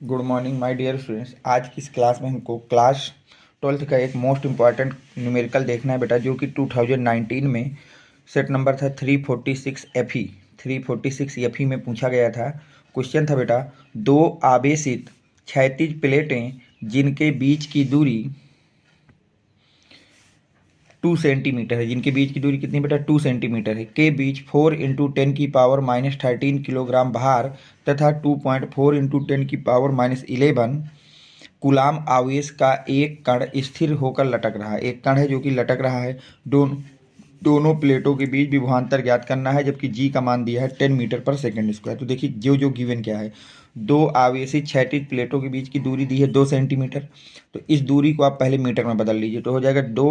Good morning my dear students. आज की इस क्लास में हमको क्लास 12th का एक मोस्ट इम्पॉर्टेंट न्यूमेरिकल देखना है बेटा, जो कि 2019 में सेट नंबर था 346 FE 346 FE में पूछा गया था। क्वेश्चन था बेटा, दो आवेशित क्षैतिज प्लेटें जिनके बीच की दूरी 2 सेंटीमीटर है, जिनके बीच की दूरी कितनी बेटा 2 सेंटीमीटर है, के बीच 4 × 10⁻⁻13 किलोग्राम भार तथा 2.4 × 10⁻11 कूलाम आवेश का एक कण स्थिर होकर लटक रहा है। एक कण है जो कि लटक रहा है। दोनों प्लेटों के बीच विभवांतर ज्ञात करना है, जबकि जी का मान दिया है 10 मीटर पर सेकेंड स्क्वायर। तो देखिए जो गिवन क्या है, दो आवेशित क्षैतिज प्लेटों के बीच की दूरी दी है 2 सेंटीमीटर। तो इस दूरी को आप पहले मीटर में बदल लीजिए, तो हो जाएगा 2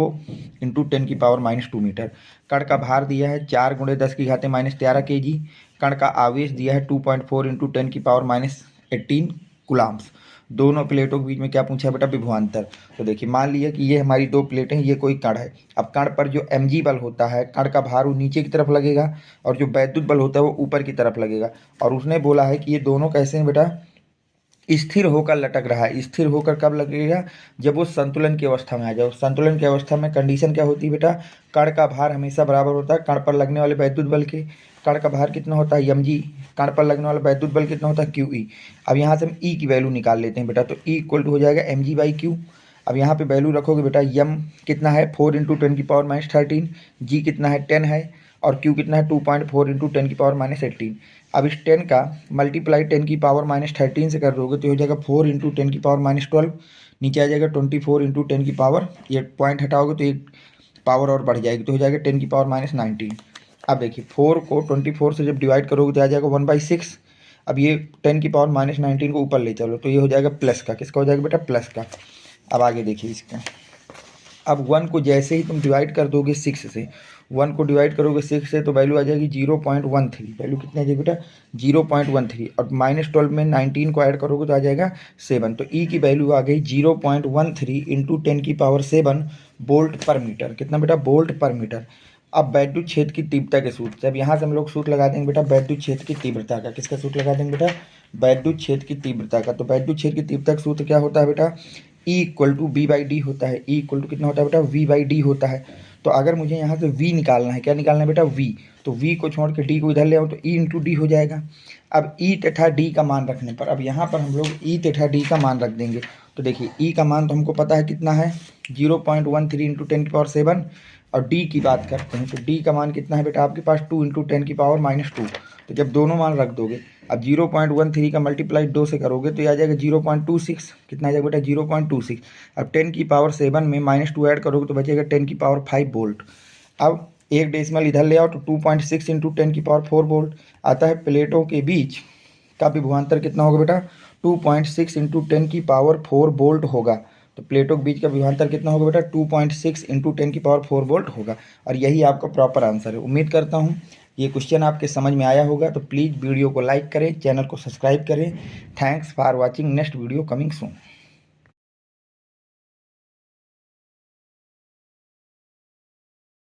× 10⁻⁻2 मीटर। कण का भार दिया है 4 × 10⁻⁻13 kg। कण का आवेश दिया है 2.4 × 10⁻18 कूलाम्स। दोनों प्लेटों के बीच में क्या पूछा है बेटा, विभवांतर। तो देखिए मान लिया कि ये हमारी दो प्लेटें हैं, ये कोई कण है। अब कण पर जो mg बल होता है, कण का भार वो नीचे की तरफ लगेगा और जो वैद्युत बल होता है वो ऊपर की तरफ लगेगा। और उसने बोला है कि ये दोनों कैसे हैं बेटा, स्थिर होकर लटक रहा है। स्थिर होकर कब लगेगा, जब वो संतुलन की अवस्था में आ जाए। संतुलन की अवस्था में कंडीशन क्या होती है बेटा, कण का भार हमेशा बराबर होता है कण पर लगने वाले वैद्युत बल के। कण का भार कितना होता है mg, कण पर लगने वाला वैद्युत बल कितना होता है QE। अब यहाँ से हम E की वैल्यू निकाल लेते हैं बेटा, तो E इक्वल टू हो जाएगा mg/q। अब यहाँ पे वैल्यू रखोगे बेटा, m कितना है 4 × 10⁻13, g कितना है 10 है, और q कितना है 2.4 × 10⁻18। अब इस 10 का मल्टीप्लाई 10⁻13 से कर दोगे तो हो जाएगा 4 × 10⁻12। नीचे आ जाएगा 24 × 10 ये पॉइंट हटाओगे तो एक पावर और बढ़ जाएगी, तो हो जाएगा 10⁻19। अब देखिए 4 को 24 से जब डिवाइड करोगे तो आ जाएगा 1/6। अब ये 10⁻19 को ऊपर ले चलो तो ये हो जाएगा प्लस का। किसका हो जाएगा बेटा, प्लस का। अब आगे देखिए इसका, अब 1 को जैसे ही तुम डिवाइड कर दोगे 6 से, 1 को डिवाइड करोगे 6 से तो वैल्यू आ जाएगी 0.13। वैल्यू कितनी आ जाएगी बेटा 0.13। और -12 में 19 को ऐड करोगे तो आ जाएगा 7। तो ई की वैल्यू आ गई 0.13 × 10⁻7 वोल्ट पर मीटर। कितना बेटा, वोल्ट पर मीटर। अब वैद्युत क्षेत्र की तीव्रता के सूत्र से, अब यहाँ से हम लोग सूत्र लगा देंगे बेटा वैद्युत क्षेत्र की तीव्रता का। किसका सूत्र लगा देंगे बेटा, वैद्युत क्षेत्र की तीव्रता का। तो वैद्युत क्षेत्र की तीव्रता का सूत्र क्या होता है बेटा, E इक्वल टू V/D होता है। E इक्वल टू कितना होता है बेटा, V/D होता है। तो अगर मुझे यहाँ से V निकालना है, क्या निकालना है बेटा, V, तो V को छोड़ के D को इधर ले आओ तो E × D हो जाएगा। अब E तथा D का मान रखने पर, अब यहाँ पर हम लोग E तथा D का मान रख देंगे। तो देखिए E का मान तो हमको पता है कितना है 0.13 × 10⁻7, और D की बात करते हैं तो D का मान कितना है बेटा आपके पास 2 × 10⁻2। तो जब दोनों मान रख दोगे, अब 0.13 का मल्टीप्लाई 2 से करोगे तो ये आ जाएगा 0.26। कितना आ जाएगा बेटा 0.26। अब 10⁻7 में -2 ऐड करोगे तो बचेगा 10⁵ वोल्ट। अब एक डेसिमल इधर ले आओ तो 2.6 × 10⁴ वोल्ट आता है। प्लेटों के बीच का विभवांतर कितना होगा बेटा, 2.6 × 10⁴ वोल्ट होगा। तो प्लेटों के बीच का विभवांतर कितना होगा बेटा, 2.6 × 10⁴ वोल्ट होगा। और यही आपका प्रॉपर आंसर है। उम्मीद करता हूँ ये क्वेश्चन आपके समझ में आया होगा। तो प्लीज़ वीडियो को लाइक करें, चैनल को सब्सक्राइब करें। Thanks for watching. Next video coming soon.